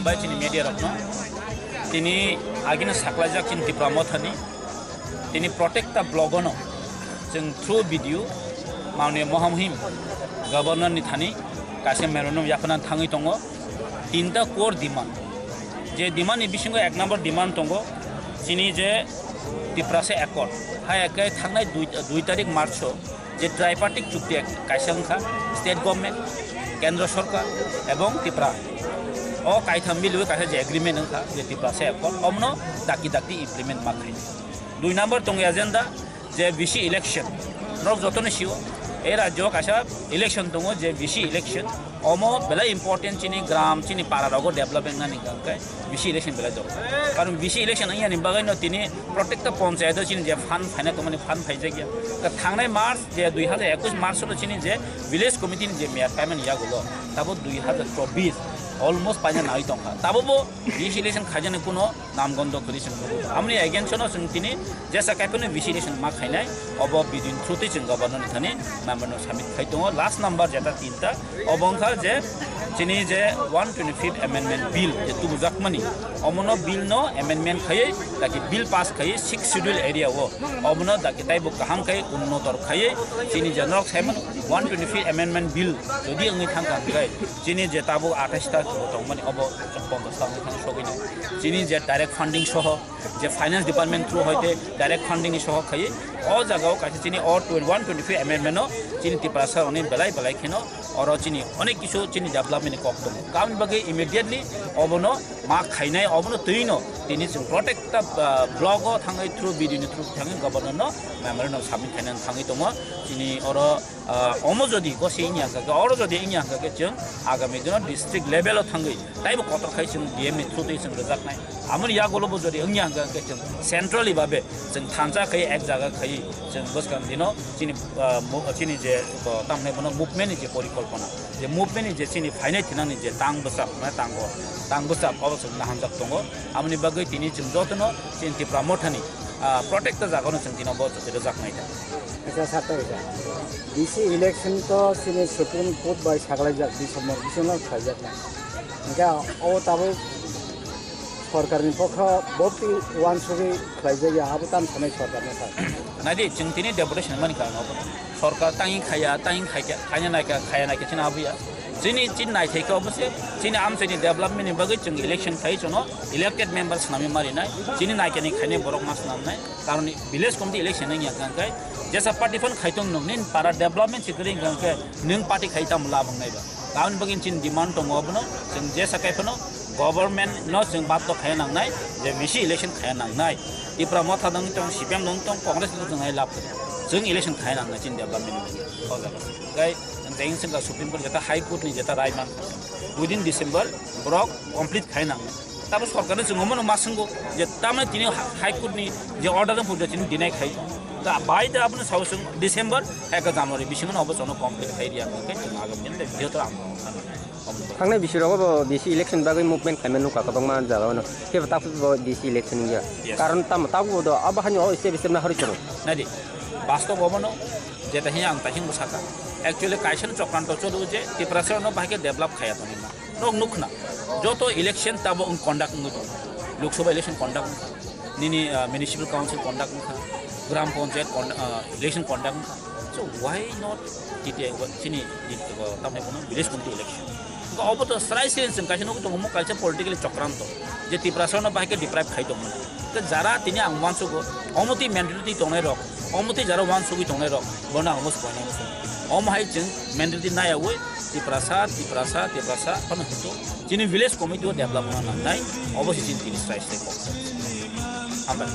tangbai chini media rakno tini agina saklajak chini Tripura mothani tini protect the blogono jeng through video maune mohamhim governor ni thani kasim merono yakana thangi tongo tinta core demand je demand ni bisingo ek number demand tongo chini je Tripura se accord hai ekai thangnai 2 tarik march je tripartite chukti kaisa ongkha state government kendra sarkar ebong Tripura o kaitham milu kaisa je agreement ongkha je Tripura se accord omno daki implement makhai 2 number tong agenda je BC election rok jotone siu এই রাজ্য কাশা election দङ যে BC election অমো বেলা important চিনি গ্রাম চিনি পাড়া রগো development না নিকাঙ্কাই BC election বেলা দङ কারণ BC election আইয়া নি বাগাইনো তিনি প্রত্যেকটা পঞ্চায়েত চিনি যে ফান্ড ফাইনা কমানি ফান্ড ফাইজা গিয়া তা থাংনাই মার্চ যে 2021 মার্চ হলো চিনি যে ভিলেজ কমিটি যে মেয়ার পেমেন্ট ইয়াগুলো তাবো 2024 অলমোস্ট পাইনা নাই দङা তাবো বিসি ইলেকশন খাজানে কোনো নামগন্ধ করিছেন আমনি এগেনশন সং তিনি যেসা কাইপনে বিসি ইলেকশন মা খাইনাই অব বিদিন থ্রুতে जों governor Thani member submit khai dong last number jeta tinta obongkha je chini je 125th amendment bill je tubujak mani omono bill no amendment khai taki bill pass khai 6 schedule area wo omono taki taibo kaham khai unnotor khai chini je nok semen 125th amendment bill jodi angi thangka khai chini je tabo 28 ta tong mani obo chongpong ta thang sogini chini je direct funding soho je finance department through hoite direct funding ni soho khai o jagao kaise chini or 125th amendment no chini Tripura sar oni belai kheno oro chini onek kisu chini development ko dong kam bagi immediately obono ma khainai obono tuino tini protect the blog o thangai through video ni through thangai governor no member no submit khainan thangai tongo chini oro omo jodi ko seini anga ga oro jodi ini anga ke jeng agami dino district level o thangai taibo kotor khai chung DM ni through te chung rajak nai amoni ya golo bo jodi angi anga ke chung centrally babe chung thanja khai ek jaga khai chung boskan dino chini je tamne bono movement ni je porikolpona je movement ni je chini fainai thinani je tang bosap na tang bosap obosok na hamjak tongo amni bagai tini chung jotono chini Tripura mothani protect the jagono chung tino bo jotiro jak nai acha sata eta BC election to chini supreme court bai saglai jak December bisonal khaijak na enka o tabo সরকারের পক্ষ বর্তি one ছবি খাইজাইয়া আবতান থানায় সরকারের সাথে নাদি जों तिनी deputation मानि खानो सरकार तांgi खाया खाया नायका चिना आबुया जिनि चिन नायथायखौ अबसे चिनि आमसाइनि डेभलपमेन्टनि बागै जों इलेक्शन खाइ जनो इलेक्टेड मेम्बार्स नामि मारिनाय चिनि नायकानि खायने बरक मास नामनाय कारण विलेज कमिटि इलेक्शन नि याकांकाय जेसा पार्टी फन खाइतों नोंनि पारा डेभलपमेन्ट सिकरि गांके नों पार्टी खाइताम लाबंनायबा गावन बगिन चिन डिमान्ड दङ अबनो जों जेसा कायफनो गभर्नमेन्ट न जों बात खाया नांनाय जे बिसि इलेक्शन खाया नांनाय Tripura motha dong tong CPM dong tong Congress dong ai lap जों इलेक्शन खाया नांना चिन डेभलपमेन्ट गाय जों जों सुप्रीम कोर्ट जेता हाई कोर्ट नि जेता Rayman within December book complete खाया नांना ताबो सरकारने जों मन मासंगो जे तामे तिनि हाई कोर्ट नि जे अर्डर फुजो चिन दिनाय खाय दा बाय दा आपन सावसं डिसेम्बर 1 जानुवारि बिसिङन अबसनो कमप्लीट खायरिया के जों आगमन दे भितर आम थांनाय बिसोराव डिसि इलेक्शन बागै मुभमेन्ट खायमेन नुका कदंमा जागावनो के बताबो डिसि इलेक्शन या कारण ताम ताबो द अबहानि ओ स्टेप स्टेप ना हरिचरो नादि वास्तव अबनो जेता हिया आं ताहिं बसाका एक्चुअली कायसन चक्रान्त चलु जे Tripura सरनो बाहाके डेभलप खाया तनिमा नक नुखना जतो इलेक्शन ताबो कन्डक्ट नुतो लोकसभा इलेक्शन कन्डक्ट निनि म्युनिसिपल काउन्सिल कन्डक्ट नुखा gram panchayat election conduct so why not चिनि तामने कोनो विलेज कमिटी इलेक्शन अब तो सराय सिलेन्स कायसन तो मो कायसन पॉलिटिकली चक्रान्त जे Tripura सरनो बाहाके डिप्राइभ खाइ दङ त जारा तिनि आं वानसुगो अमति मेन्टालिटी दंनाय रक अमति जारा वानसुगि दंनाय रक बना हमस बना अमहाय जों मेन्टालिटी नायावै Tripura पन हतो जिनि विलेज कमिटी डेभलप होना नाय अबसि जिन तिनि सराय step आमबा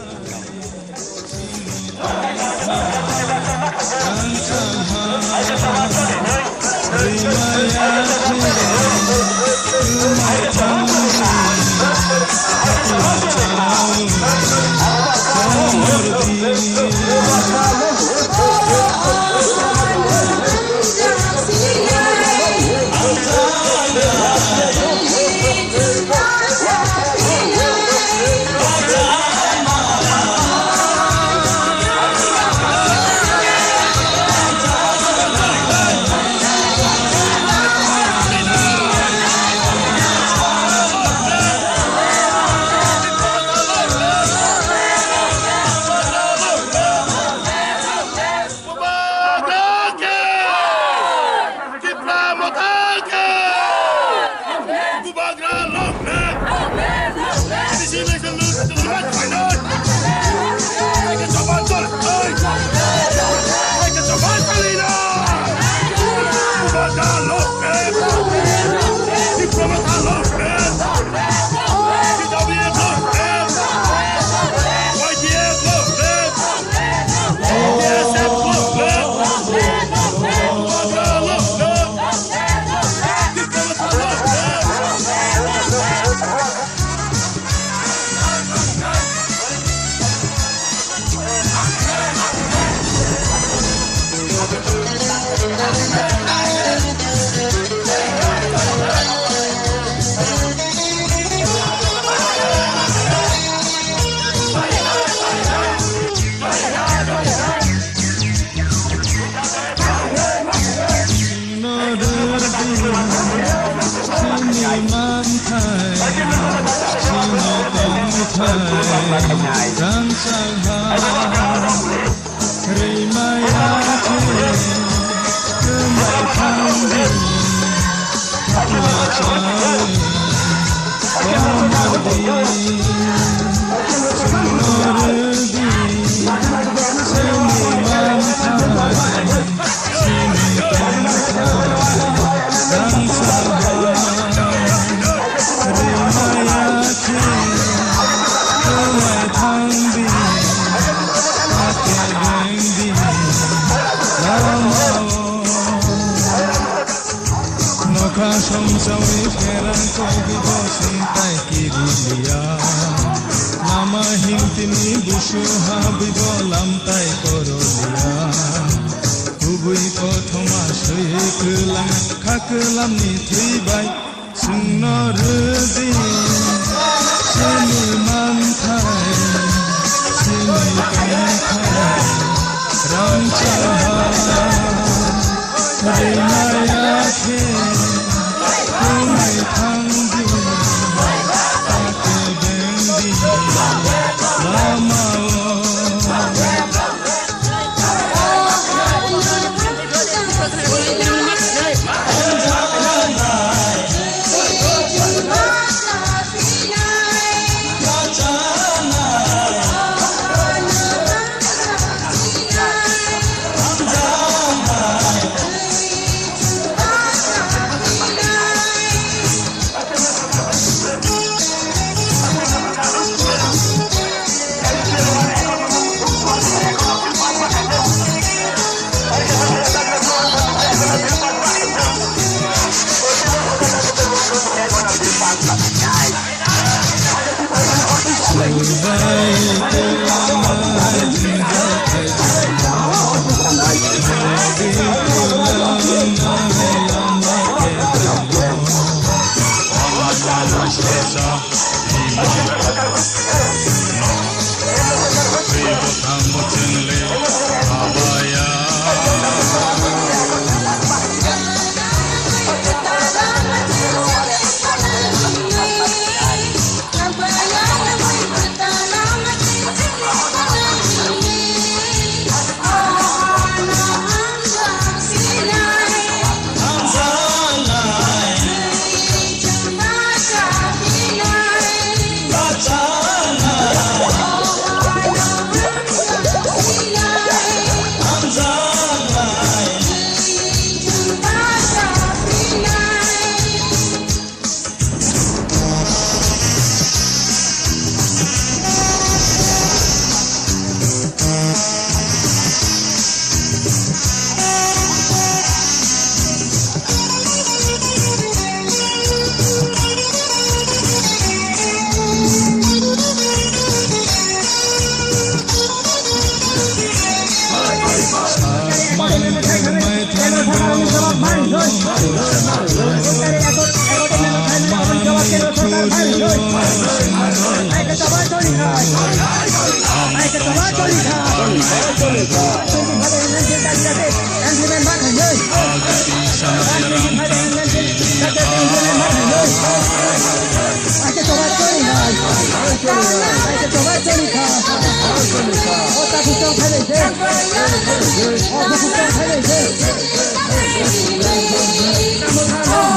Oh,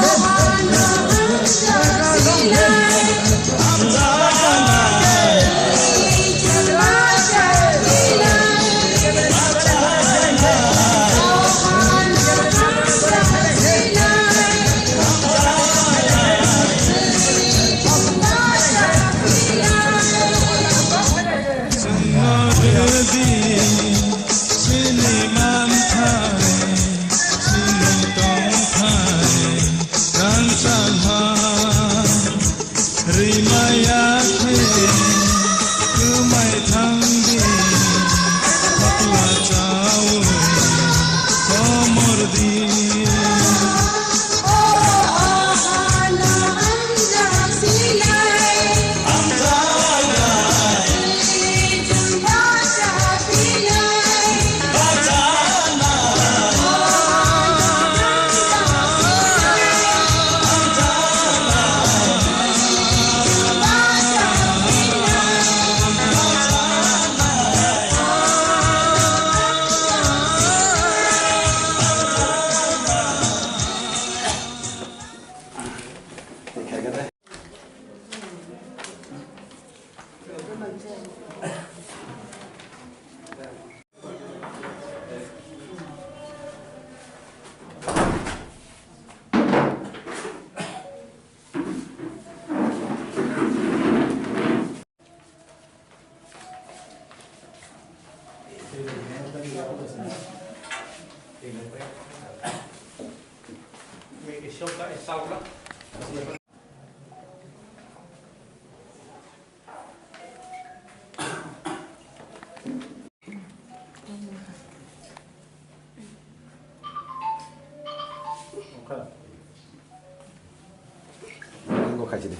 행복하시네.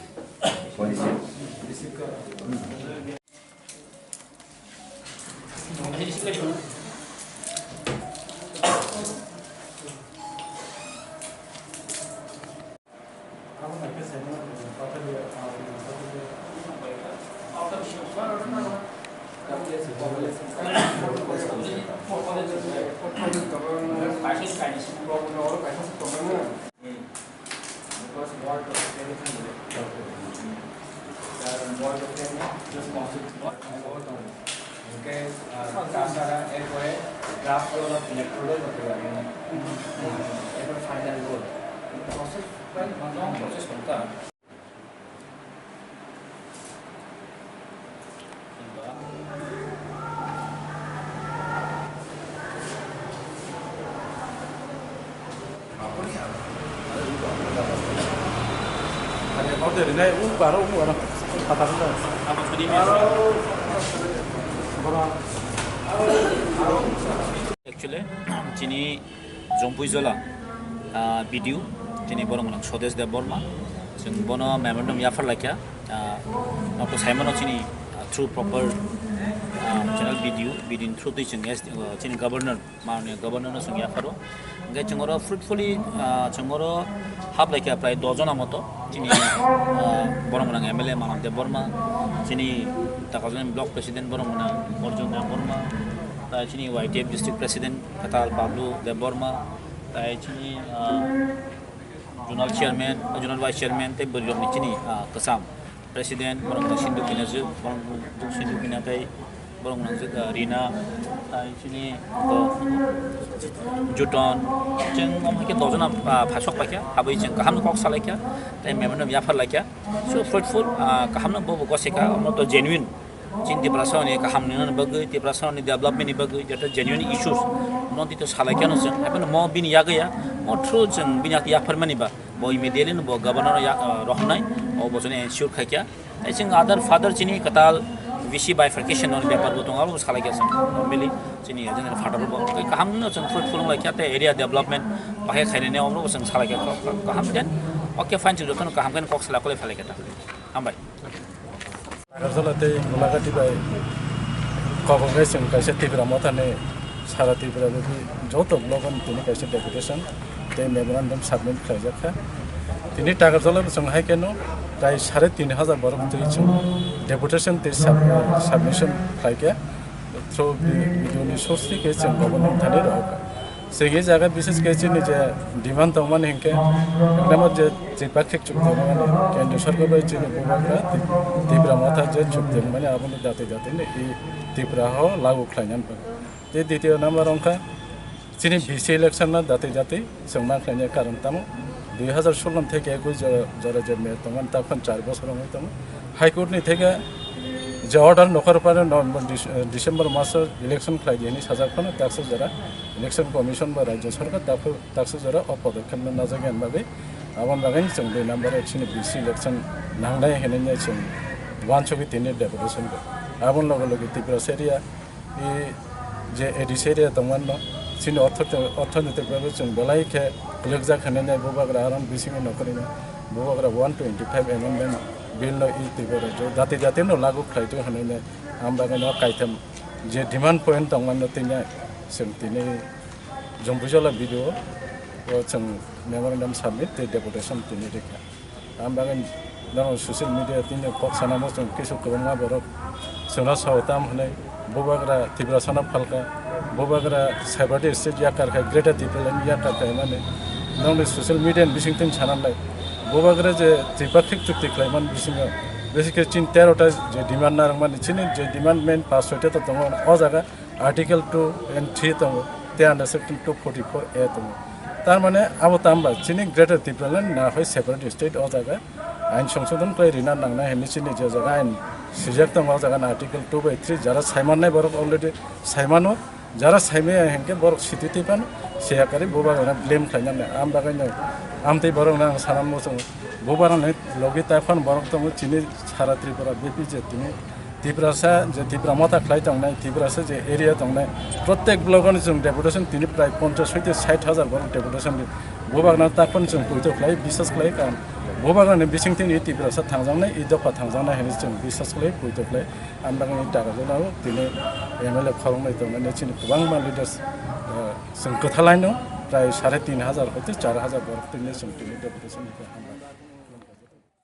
Actually, Chini Jompuizola video, Chini Borong Sodes de Borma, Bono Memorandum Yafalaka, not to Simon Chini through proper channel video, bidding through the Chini governor, Governor Yafaro, get tomorrow fruitfully, tomorrow have like apply dozona moto, Chini Boromang MLA, Man of the Borma, Chini Takazan Block President Boromana, Borjona Borma. Chini YTF District President Katal Pablo de Borma, Chini Journal Chairman, Journal Vice Chairman, Te Bolom Chini Kasam, President Borong Sindu Kinazu, Borong Sindu Kinatai, Borong Rina, Chini Juton, Cheng Omaki dozen of Pashok Laka, Abijan Kaham Kok Salaka, the member of Yafar Laka, so fruitful, Kaham Bobo Koseka, not genuine. Cinti perasaan ni kehamnian bagi, ti perasaan ni development ni bagi, jadi genuine issues. Nanti tu salakian usen. Apa nama bin ya gaya, mau terus jeng bin ya permani ba. Bawa immediately bawa governor ya rohnai, atau bosnya ensure kaya. Tapi other father cini katal visi bifurcation orang dia perlu tunggal bos salakian sen. Normally cini aja ni father bawa. Kehamnian usen fruitful lagi ada area development. Pakai kaya ni orang usen salakian. Kehamnian, okay fine tu kan kehamnian kok salakole salakian. Ambai. Agartalaতে গোলাঘাটি বাই Congress কাইসে ত্রিপুরা মথানে সারা ত্রিপুরা যত ব্লগন তিনি কাইসে ডেপুটেশন তে মেমোরান্ডাম সাবমিট খাইজাখা তিনি টাকারতলা সংহাই কেন প্রায় 3,500 বরং তুই ডেপুটেশন তে সাবমিশন খাইকে থ্রু ভিডিওনি সোর্স থেকে গভর্নমেন্ট থানে রহকা সেগে জায়গা বিশেষ কেছে যে ডিমান্ড তমান হেঁকে একদম যে ত্রিপাক্ষিক চুক্তি মানে কেন্দ্র সরকার চিনি বুবাগ্রা ত্রিপুরা মাথা যে চুক্তি মানে আপনার জাতি জাতি এই ত্রিপুরা হ লাগু খাইনান তে দ্বিতীয় নাম্বার অঙ্কা চিনি বিসি ইলেকশন না জাতি জাতি সংমান খাইনার কারণ তাম 2016 থেকে 21 যারা যে মেয়র তমান তখন 4 বছর হইতাম হাইকোর্টনি থেকে যে অর্ডার নকর পারে নভেম্বর ডিসেম্বর মাসের ইলেকশন খাই দিয়ে সাজাখানো তাকসে যারা ইলেকশন কমিশন বা রাজ্য সরকার তাকসে যারা অপদক্ষেপ নাজাগেন ভাবে আমার বাগান जों 2 নাম্বারে চিনি বিসি ইলেকশন নাংনাই হেনে जों 103 ডেপুটেশন আবন লগে লগে ত্রিপুরা সেরিয়া এই যে এডিস এরিয়া দমান চিনি অর্থনৈতিকভাবে जों বেলাইকে লোকজা খানে বুবাগ্রা আরাম বিসিং নকরিনা বুবাগ্রা 125 এমেন্ডমেন্ট बिल ई त्रिपुरा जो जाति जाति नो लागू खाइतो हने आम बागान काइथम जे डिमांड पॉइंट दंगमान तिने जों तिने जम्बुजला भिडियो ओ जों मेमोरेंडम सबमिट ते डेपुटेशन तिने रेखा आम बागान नों सोशल मीडिया तिने पक्षाना मो जों किसु गोबां बरक सोना सावताम हने बुबाग्रा त्रिपुरा साना फालका बुबाग्रा साइबारडे स्टेट याकारखा ग्रेटर त्रिपुरा याकारखा माने नों सोशल मीडिया बिसिंगथिं सानालाय बुबाग्रा जे त्रिपाक्षिक चुक्ति खालामन बिसिङाव बेसिकली 13टा जे डिमान्ड नारंमानि चिनि जे डिमान्ड मेन 500टा त दङ अ जागा आर्टिकल 2 एन्ड 3 दङ ते आन्डार सेक्सन 244 ए दङ तार माने अब ताम्बा चिनि ग्रेटर त्रिपुराल्यान्ड ना है सेपारेट स्टेट अ जागा आइन संशोधन kai रिना नांगना हेनि चिनि जे जागा आइन सिजेक्ट दङ अ जागा आर्टिकल 2/3 जारा साइमाननाय बरक अलरेडी साइमानो जारा साइमे हेंके बरक सिटिति पान सेयाकारि बुबाग्रा ब्लेम खालामनाय आम बागायनो आमथै बरं आं सानाम मोसं बोबारानो लगे ताइफान बरं दङ चिनि सारा त्रिपुरा बेपिजे तिनि त्रिपुरासा जे त्रिपुरा मथा ख्लाइ दंनाय त्रिपुरासा जे एरिया दंनाय प्रत्येक ब्लकआनो जों डेपुटेसन तिनि प्राय 50-60,000 बरं डेपुटेसन बोबागना ताइफान जों फैतो ख्लाइ बिसास ख्लाइ कारण बोबागानो बिसिंथिनि त्रिपुरासा थांजांनाय इ दफा थांजांनाय होनो जों बिसास ख्लाइ फैतो ख्लाइ आमदांनि दागाजोनाव तिनि एमएलए खालामनाय दंनाय चिनि गोबां मा लिडार्स जों गोथालायनो प्राय 3,500 हयতো 4,000 बरं तिनि जों तिनि डेपुटेसन